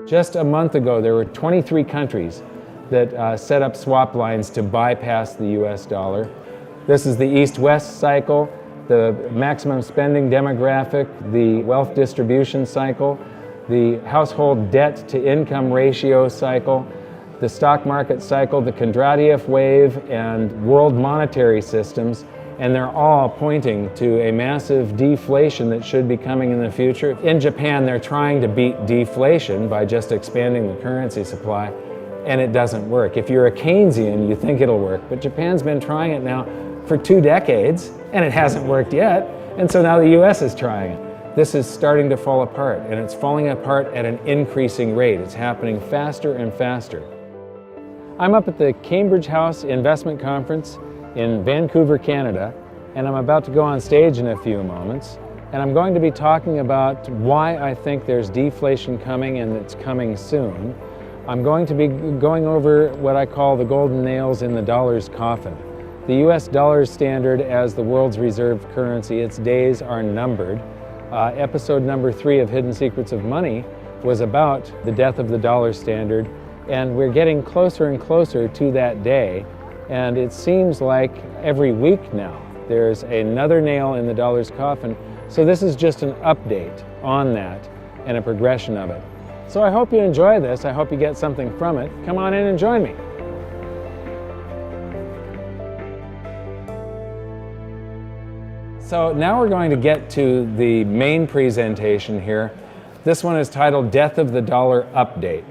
Just a month ago, there were 23 countries that set up swap lines to bypass the US dollar. This is the East-West cycle, the maximum spending demographic, the wealth distribution cycle, the household debt to income ratio cycle, the stock market cycle, the Kondratiev wave, and world monetary systems, and they're all pointing to a massive deflation that should be coming in the future. In Japan, they're trying to beat deflation by just expanding the currency supply, and it doesn't work. If you're a Keynesian, you think it'll work, but Japan's been trying it now for 2 decades, and it hasn't worked yet, and so now the US is trying it. This is starting to fall apart, and it's falling apart at an increasing rate. It's happening faster and faster. I'm up at the Cambridge House Investment Conference in Vancouver, Canada, and I'm about to go on stage in a few moments, and I'm going to be talking about why I think there's deflation coming and it's coming soon. I'm going to be going over what I call the golden nails in the dollar's coffin. The US dollar standard as the world's reserve currency, its days are numbered. Episode number 3 of Hidden Secrets of Money was about the death of the dollar standard, and we're getting closer and closer to that day. And it seems like every week now there's another nail in the dollar's coffin. So this is just an update on that and a progression of it. So I hope you enjoy this. I hope you get something from it. Come on in and join me. So now we're going to get to the main presentation here. This one is titled Death of the Dollar Update.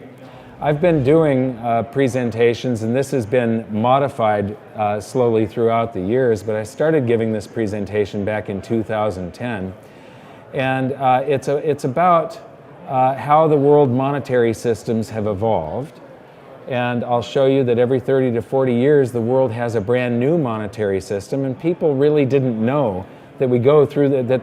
I've been doing presentations, and this has been modified slowly throughout the years, but I started giving this presentation back in 2010. And it's about how the world monetary systems have evolved. And I'll show you that every 30 to 40 years, the world has a brand new monetary system, and people really didn't know that we go through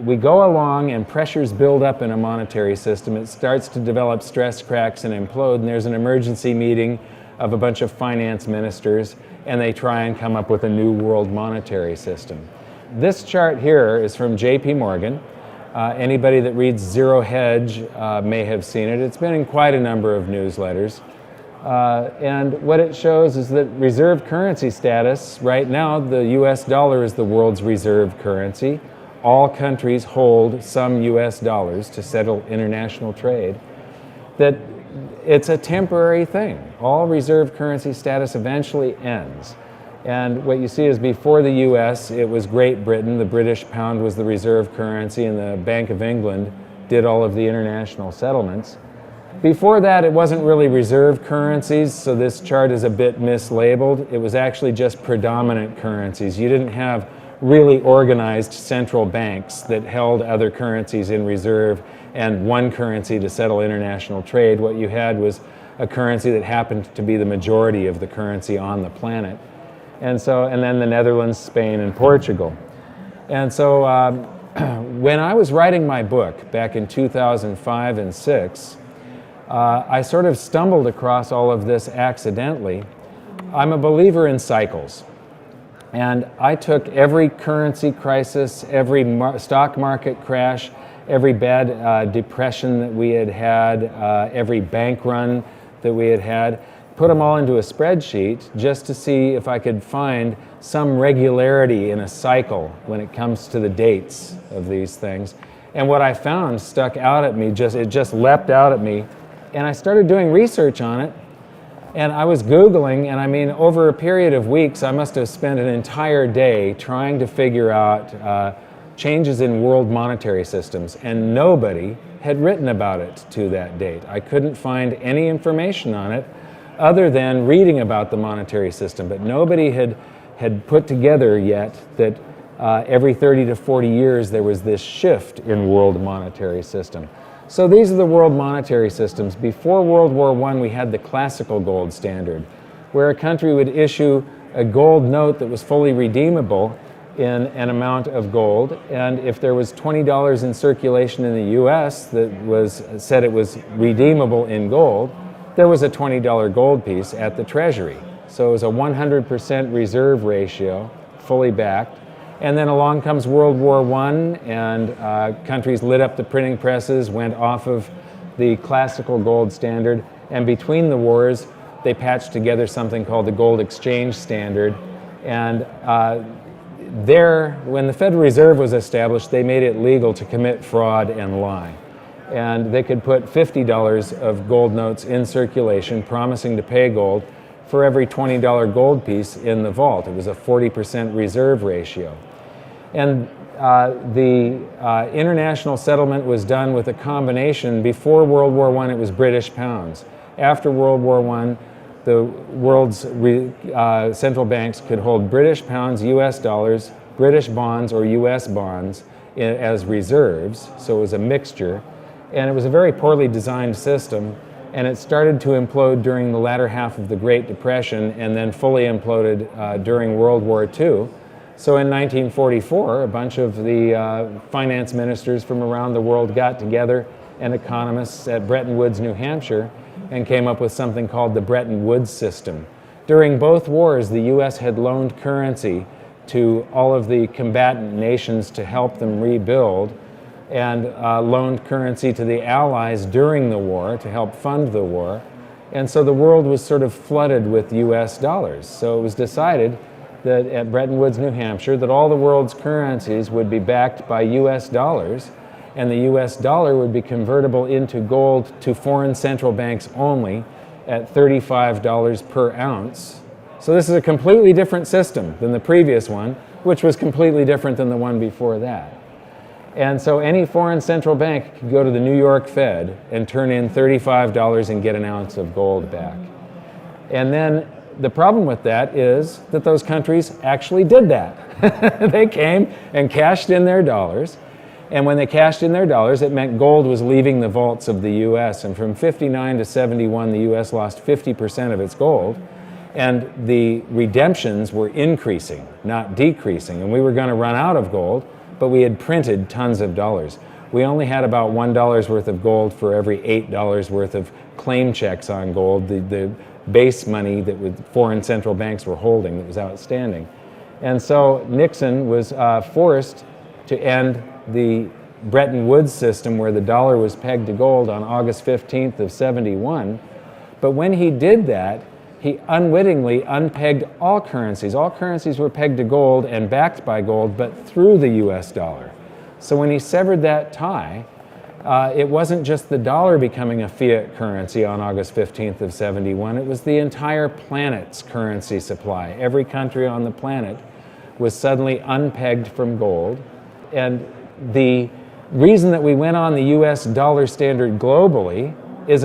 we go along and pressures build up in a monetary system. It starts to develop stress cracks and implode, and there's an emergency meeting of a bunch of finance ministers, and they try and come up with a new world monetary system. This chart here is from JP Morgan. Anybody that reads Zero Hedge may have seen it. It's been in quite a number of newsletters. And what it shows is that reserve currency status, right now the US dollar is the world's reserve currency. All countries hold some US dollars to settle international trade. That it's a temporary thing. All reserve currency status eventually ends. And what you see is before the US, it was Great Britain. The British pound was the reserve currency, and the Bank of England did all of the international settlements. Before that, it wasn't really reserve currencies, so this chart is a bit mislabeled. It was actually just predominant currencies. You didn't have really organized central banks that held other currencies in reserve and one currency to settle international trade. What you had was a currency that happened to be the majority of the currency on the planet. And then the Netherlands, Spain, and Portugal. And so when I was writing my book back in 2005 and 6, I sort of stumbled across all of this accidentally. I'm a believer in cycles. And I took every currency crisis, every stock market crash, every bad depression that we had had, every bank run that we had had, put them all into a spreadsheet just to see if I could find some regularity in a cycle when it comes to the dates of these things. And what I found stuck out at me, it just leapt out at me. And I started doing research on it, and I was Googling, and I mean, over a period of weeks, I must have spent an entire day trying to figure out changes in world monetary systems, and nobody had written about it to that date. I couldn't find any information on it other than reading about the monetary system, but nobody had put together yet that every 30 to 40 years there was this shift in world monetary system. So these are the world monetary systems. Before World War I, we had the classical gold standard, where a country would issue a gold note that was fully redeemable in an amount of gold, and if there was $20 in circulation in the US that said it was redeemable in gold, there was a $20 gold piece at the Treasury. So it was a 100% reserve ratio, fully backed. And then along comes World War I, and countries lit up the printing presses, went off of the classical gold standard, and between the wars, they patched together something called the gold exchange standard. And when the Federal Reserve was established, they made it legal to commit fraud and lie. And they could put $50 of gold notes in circulation, promising to pay gold for every $20 gold piece in the vault. It was a 40% reserve ratio. And the international settlement was done with a combination. Before World War I, it was British pounds. After World War I, the world's central banks could hold British pounds, US dollars, British bonds, or US bonds as reserves, so it was a mixture. And it was a very poorly designed system, and it started to implode during the latter half of the Great Depression and then fully imploded during World War II. So in 1944, a bunch of the finance ministers from around the world got together, and economists at Bretton Woods, New Hampshire, and came up with something called the Bretton Woods system. During both wars, the US had loaned currency to all of the combatant nations to help them rebuild, and loaned currency to the Allies during the war to help fund the war. And so the world was sort of flooded with US dollars. So it was decided that at Bretton Woods, New Hampshire, that all the world's currencies would be backed by US dollars, and the US dollar would be convertible into gold to foreign central banks only at $35 per ounce. So this is a completely different system than the previous one, which was completely different than the one before that. And so any foreign central bank could go to the New York Fed and turn in $35 and get an ounce of gold back. And then the problem with that is that those countries actually did that. They came and cashed in their dollars. And when they cashed in their dollars, it meant gold was leaving the vaults of the US. And from 59 to 71, the US lost 50% of its gold. And the redemptions were increasing, not decreasing. And we were going to run out of gold, but we had printed tons of dollars. We only had about $1 worth of gold for every $8 worth of claim checks on gold, the base money that foreign central banks were holding that was outstanding. And so Nixon was forced to end the Bretton Woods system where the dollar was pegged to gold on August 15th of 71. But when he did that, he unwittingly unpegged all currencies. All currencies were pegged to gold and backed by gold, but through the US dollar. So when he severed that tie, it wasn't just the dollar becoming a fiat currency on August 15th of 71, it was the entire planet's currency supply. Every country on the planet was suddenly unpegged from gold. And the reason that we went on the US dollar standard globally is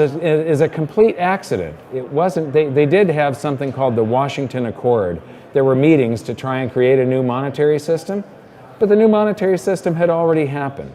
a complete accident. It wasn't, they did have something called the Washington Accord. There were meetings to try and create a new monetary system, but the new monetary system had already happened.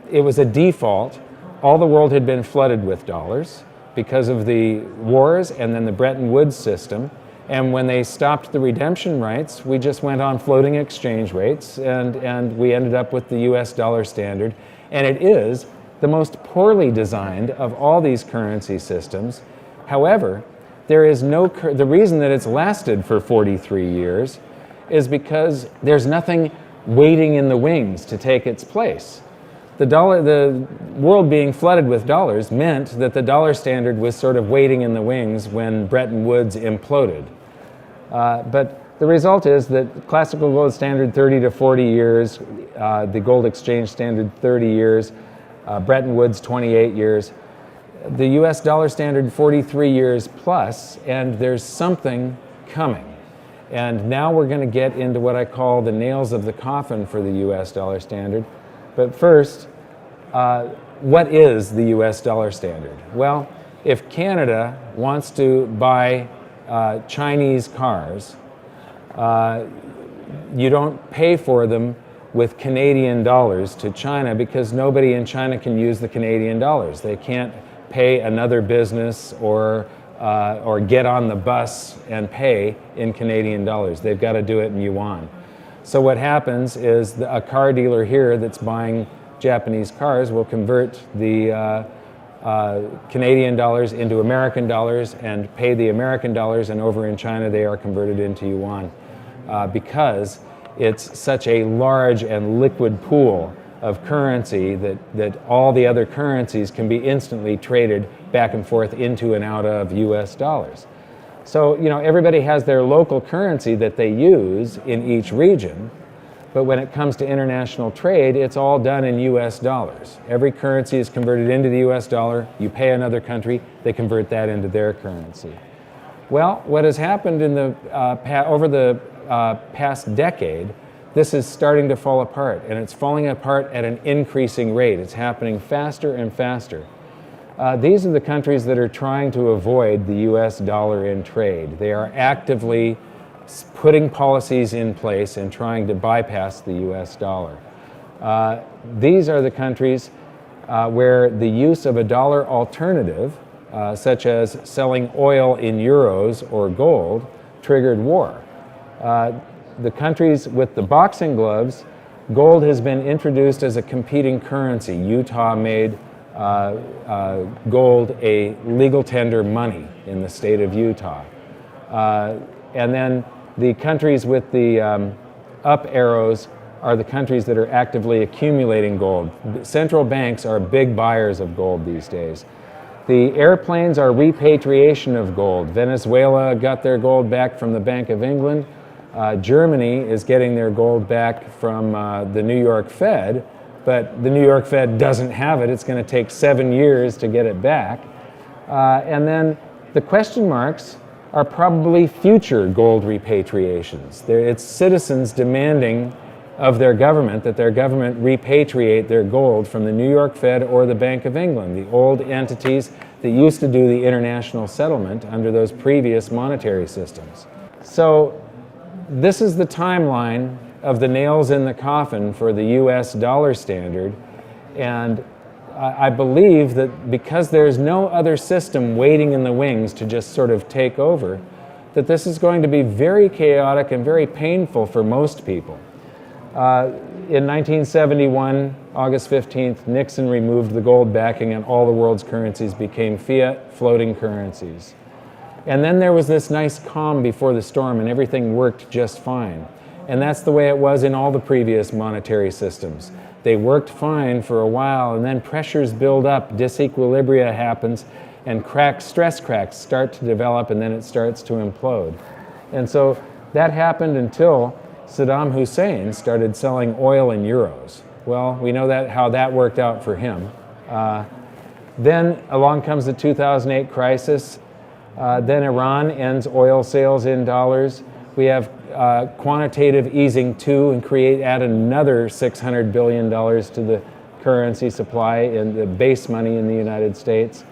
It was a default. All the world had been flooded with dollars because of the wars and then the Bretton Woods system. And when they stopped the redemption rights, we just went on floating exchange rates, and we ended up with the US dollar standard. And it is the most poorly designed of all these currency systems. However, there is the reason that it's lasted for 43 years is because there's nothing waiting in the wings to take its place. The world being flooded with dollars meant that the dollar standard was sort of waiting in the wings when Bretton Woods imploded. But the result is that classical gold standard 30 to 40 years, the gold exchange standard 30 years, Bretton Woods 28 years, the US dollar standard 43 years plus, and there's something coming. And now we're going to get into what I call the nails of the coffin for the US dollar standard. But first, what is the US dollar standard? Well, if Canada wants to buy Chinese cars, you don't pay for them with Canadian dollars to China because nobody in China can use the Canadian dollars. They can't pay another business or get on the bus and pay in Canadian dollars. They've got to do it in yuan. So what happens is a car dealer here that's buying Japanese cars will convert the Canadian dollars into American dollars and pay the American dollars, and over in China they are converted into yuan because it's such a large and liquid pool of currency that all the other currencies can be instantly traded back and forth into and out of US dollars. So, everybody has their local currency that they use in each region, but when it comes to international trade, it's all done in US dollars. Every currency is converted into the US dollar. You pay another country, they convert that into their currency. Well, what has happened in the over the past decade, this is starting to fall apart, and it's falling apart at an increasing rate. It's happening faster and faster. These are the countries that are trying to avoid the US dollar in trade. They are actively putting policies in place and trying to bypass the US dollar. These are the countries where the use of a dollar alternative, such as selling oil in euros or gold, triggered war. The countries with the boxing gloves, gold has been introduced as a competing currency. Utah made gold a legal tender money in the state of Utah. And then the countries with the up arrows are the countries that are actively accumulating gold. Central banks are big buyers of gold these days. The airplanes are repatriation of gold. Venezuela got their gold back from the Bank of England. Germany is getting their gold back from the New York Fed, but the New York Fed doesn't have it. It's going to take 7 years to get it back. And then the question marks are probably future gold repatriations. It's citizens demanding of their government that their government repatriate their gold from the New York Fed or the Bank of England, the old entities that used to do the international settlement under those previous monetary systems. So this is the timeline of the nails in the coffin for the US dollar standard, and I believe that because there's no other system waiting in the wings to just sort of take over, that this is going to be very chaotic and very painful for most people. In 1971, August 15th, Nixon removed the gold backing and all the world's currencies became fiat floating currencies. And then there was this nice calm before the storm and everything worked just fine. And that's the way it was in all the previous monetary systems. They worked fine for a while and then pressures build up, disequilibria happens, and stress cracks start to develop, and then it starts to implode. And so that happened until Saddam Hussein started selling oil in euros. Well, we know how that worked out for him. Then along comes the 2008 crisis. Then Iran ends oil sales in dollars. We have quantitative easing too, and add another $600 billion to the currency supply and the base money in the United States.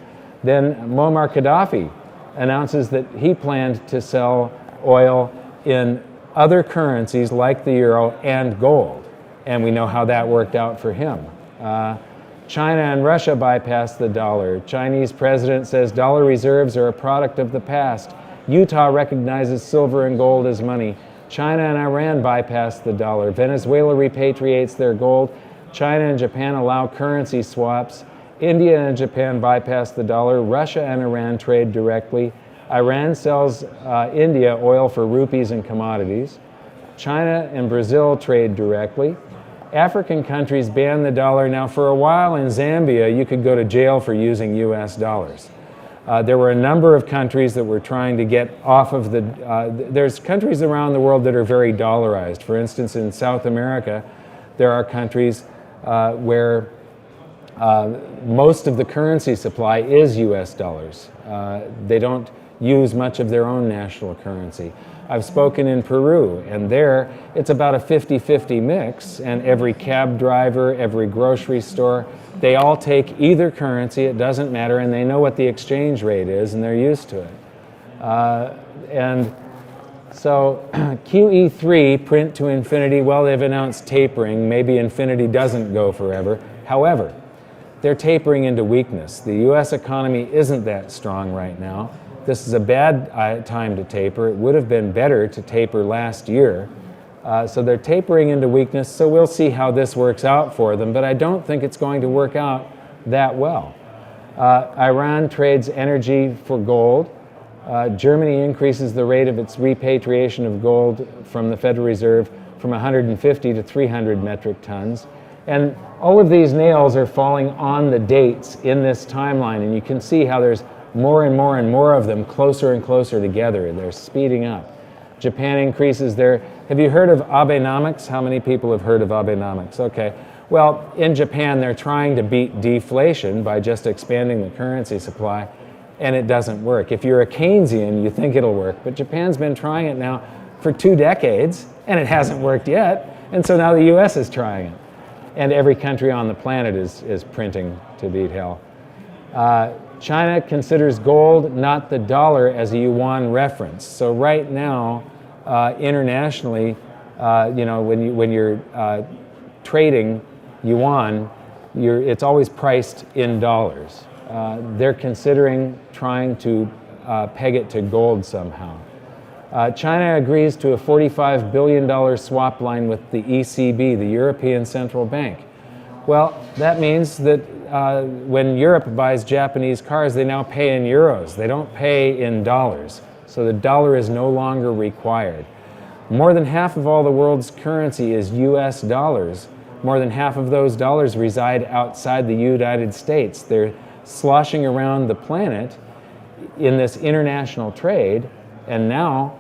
Then Muammar Gaddafi announces that he planned to sell oil in other currencies like the euro and gold, and we know how that worked out for him. China and Russia bypassed the dollar. Chinese president says dollar reserves are a product of the past. Utah recognizes silver and gold as money. China and Iran bypassed the dollar. Venezuela repatriates their gold. China and Japan allow currency swaps. India and Japan bypass the dollar. Russia and Iran trade directly. Iran sells India oil for rupees and commodities. China and Brazil trade directly. African countries ban the dollar. Now, for a while in Zambia, you could go to jail for using US dollars. There were a number of countries that were trying to get off of the... there's countries around the world that are very dollarized. For instance, in South America, there are countries where most of the currency supply is US dollars. They don't use much of their own national currency. I've spoken in Peru, and there it's about a 50-50 mix, and every cab driver, every grocery store, they all take either currency, it doesn't matter, and they know what the exchange rate is, and they're used to it. And so QE3, print to infinity, well, they've announced tapering. Maybe infinity doesn't go forever. However, they're tapering into weakness. The US economy isn't that strong right now. This is a bad time to taper. It would have been better to taper last year. So they're tapering into weakness, so we'll see how this works out for them, but I don't think it's going to work out that well. Iran trades energy for gold. Germany increases the rate of its repatriation of gold from the Federal Reserve from 150 to 300 metric tons. And all of these nails are falling on the dates in this timeline, and you can see how there's more and more and more of them closer and closer together. They're speeding up. Japan increases their... Have you heard of Abenomics? How many people have heard of Abenomics? Okay. Well, in Japan, they're trying to beat deflation by just expanding the currency supply, and it doesn't work. If you're a Keynesian, you think it'll work, but Japan's been trying it now for 2 decades, and it hasn't worked yet, and so now the US is trying it. And every country on the planet is printing to beat hell. China considers gold, not the dollar, as a yuan reference. So right now, internationally, when you're trading yuan, it's always priced in dollars. They're considering trying to peg it to gold somehow. China agrees to a $45 billion swap line with the ECB, the European Central Bank. Well, that means that when Europe buys Japanese cars, they now pay in euros. They don't pay in dollars. So the dollar is no longer required. More than half of all the world's currency is US dollars. More than half of those dollars reside outside the United States. They're sloshing around the planet in this international trade, and now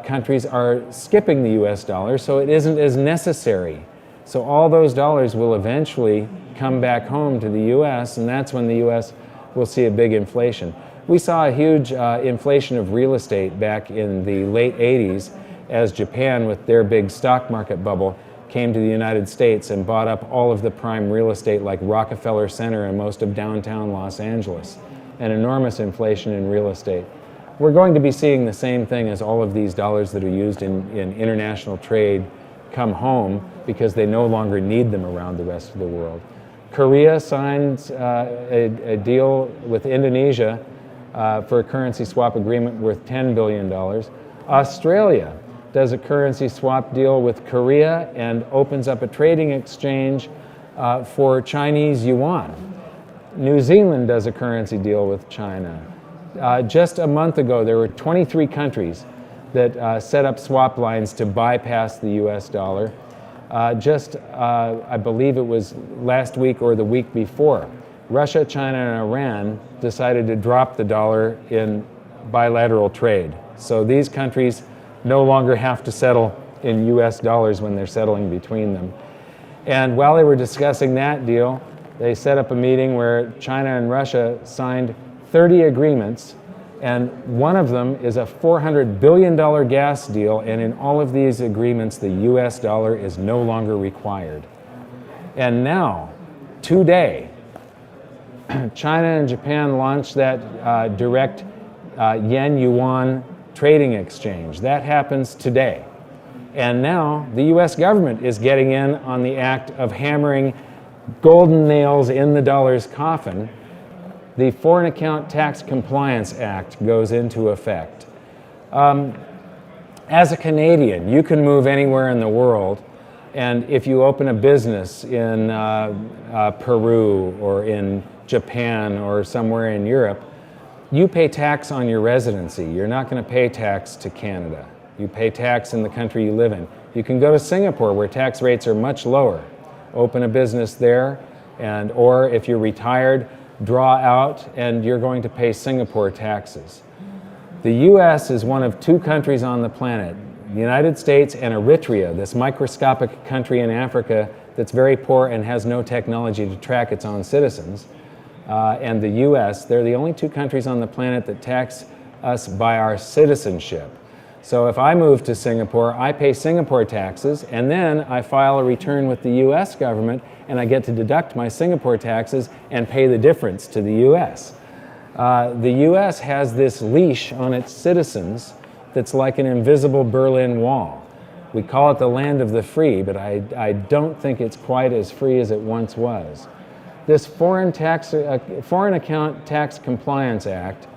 countries are skipping the US dollar, so it isn't as necessary. So all those dollars will eventually come back home to the US, and that's when the US will see a big inflation. We saw a huge inflation of real estate back in the late 80s as Japan, with their big stock market bubble, came to the United States and bought up all of the prime real estate like Rockefeller Center and most of downtown Los Angeles. An enormous inflation in real estate. We're going to be seeing the same thing as all of these dollars that are used in international trade come home because they no longer need them around the rest of the world. Korea signed a deal with Indonesia for a currency swap agreement worth $10 billion. Australia does a currency swap deal with Korea and opens up a trading exchange for Chinese yuan. New Zealand does a currency deal with China. Just a month ago, there were 23 countries that set up swap lines to bypass the US dollar. I believe it was last week or the week before, Russia, China, and Iran decided to drop the dollar in bilateral trade. So these countries no longer have to settle in US dollars when they're settling between them. And while they were discussing that deal, they set up a meeting where China and Russia signed 30 agreements, and one of them is a $400 billion gas deal, and in all of these agreements, the US dollar is no longer required. And now, today, China and Japan launched that direct yen-yuan trading exchange. That happens today. And now the US government is getting in on the act of hammering golden nails in the dollar's coffin. The Foreign Account Tax Compliance Act goes into effect. As a Canadian, you can move anywhere in the world, and if you open a business in Peru or in Japan or somewhere in Europe, you pay tax on your residency. You're not going to pay tax to Canada. You pay tax in the country you live in. You can go to Singapore where tax rates are much lower. Open a business there, or if you're retired, draw out, and you're going to pay Singapore taxes. The US is one of 2 countries on the planet, the United States and Eritrea, this microscopic country in Africa that's very poor and has no technology to track its own citizens. And the US, they're the only 2 countries on the planet that tax us by our citizenship. So if I move to Singapore, I pay Singapore taxes, and then I file a return with the US government, and I get to deduct my Singapore taxes and pay the difference to the US. The US has this leash on its citizens that's like an invisible Berlin Wall. We call it the land of the free, but I don't think it's quite as free as it once was. This Foreign Account Tax Compliance Act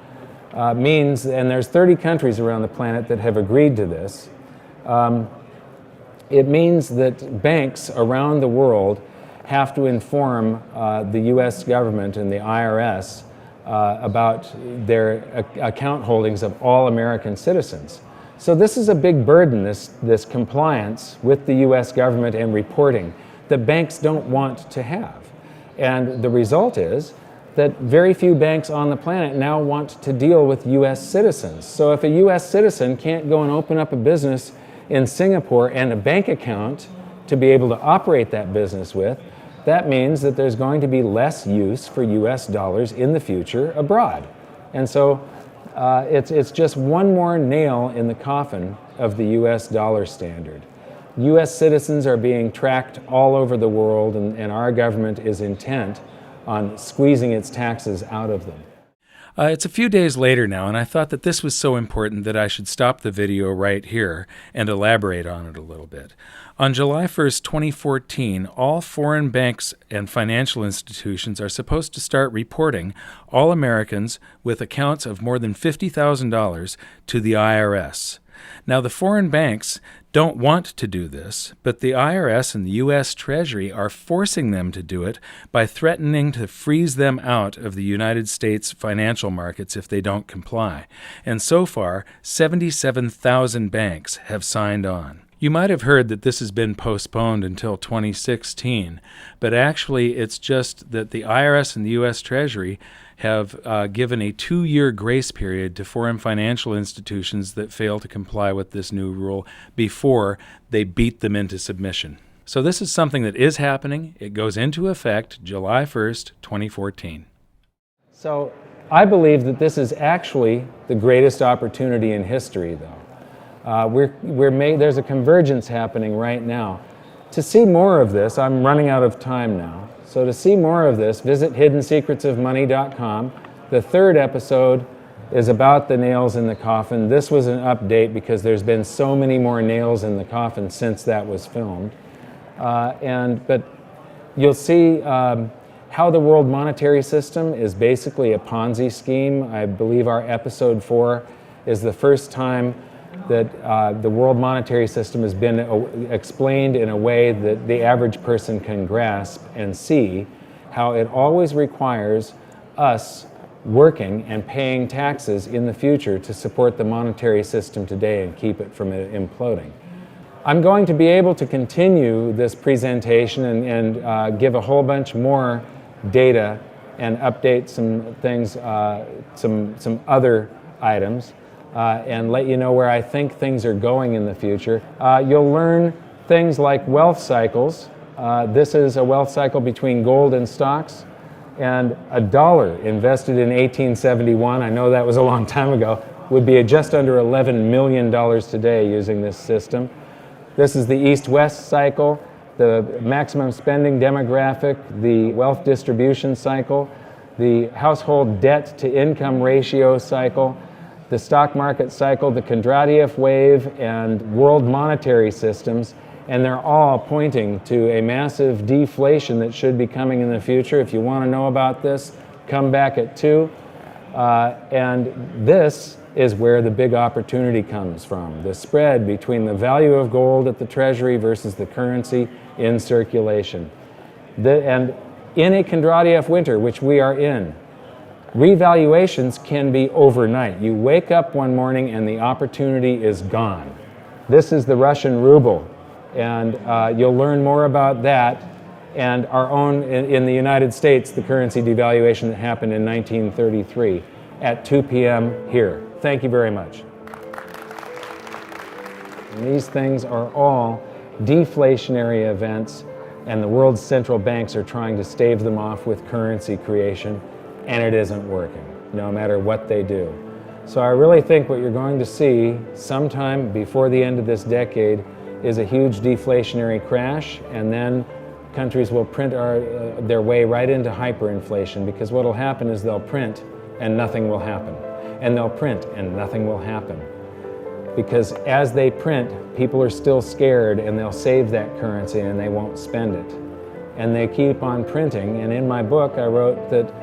means, and there's 30 countries around the planet that have agreed to this, it means that banks around the world have to inform the US government and the IRS about their account holdings of all American citizens. So this is a big burden, this compliance with the US government and reporting. that banks don't want to have. And the result is that very few banks on the planet now want to deal with US citizens. So if a US citizen can't go and open up a business in Singapore and a bank account to be able to operate that business with, that means that there's going to be less use for US dollars in the future abroad. And so it's just one more nail in the coffin of the US dollar standard. US citizens are being tracked all over the world, and our government is intent on squeezing its taxes out of them. It's a few days later now, and I thought that this was so important that I should stop the video right here and elaborate on it a little bit. On July 1st, 2014, all foreign banks and financial institutions are supposed to start reporting all Americans with accounts of more than $50,000 to the IRS. Now, the foreign banks don't want to do this, but the IRS and the U.S. Treasury are forcing them to do it by threatening to freeze them out of the United States financial markets if they don't comply. And so far, 77,000 banks have signed on. You might have heard that this has been postponed until 2016, but actually it's just that the IRS and the U.S. Treasury have given a 2-year grace period to foreign financial institutions that fail to comply with this new rule before they beat them into submission. So this is something that is happening. It goes into effect July 1st, 2014. So I believe that this is actually the greatest opportunity in history, though. There's a convergence happening right now. To see more of this, I'm running out of time now. So to see more of this, visit hiddensecretsofmoney.com. The third episode is about the nails in the coffin. This was an update because there's been so many more nails in the coffin since that was filmed. But you'll see how the world monetary system is basically a Ponzi scheme. I believe our episode 4 is the first time that the world monetary system has been explained in a way that the average person can grasp and see how it always requires us working and paying taxes in the future to support the monetary system today and keep it from imploding. I'm going to be able to continue this presentation and give a whole bunch more data and update some things, some other items. And let you know where I think things are going in the future. You'll learn things like wealth cycles. This is a wealth cycle between gold and stocks. And $1 invested in 1871, I know that was a long time ago, would be just under $11 million today using this system. This is the East-West cycle, the maximum spending demographic, the wealth distribution cycle, the household debt to income ratio cycle, the stock market cycle, the Kondratiev wave, and world monetary systems, and they're all pointing to a massive deflation that should be coming in the future. If you want to know about this, come back at 2. And this is where the big opportunity comes from, the spread between the value of gold at the Treasury versus the currency in circulation. And in a Kondratiev winter, which we are in, revaluations can be overnight. You wake up one morning and the opportunity is gone. This is the Russian ruble, and you'll learn more about that and our own, in the United States, the currency devaluation that happened in 1933 at 2 p.m. here. Thank you very much. And these things are all deflationary events, and the world's central banks are trying to stave them off with currency creation. And it isn't working, no matter what they do. So I really think what you're going to see sometime before the end of this decade is a huge deflationary crash, and then countries will print their way right into hyperinflation, because what will happen is they'll print and nothing will happen. And they'll print and nothing will happen. Because as they print, people are still scared and they'll save that currency and they won't spend it. And they keep on printing, and in my book I wrote that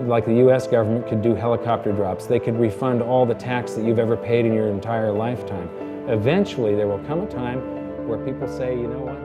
like the US government could do helicopter drops. They could refund all the tax that you've ever paid in your entire lifetime. Eventually, there will come a time where people say, you know what?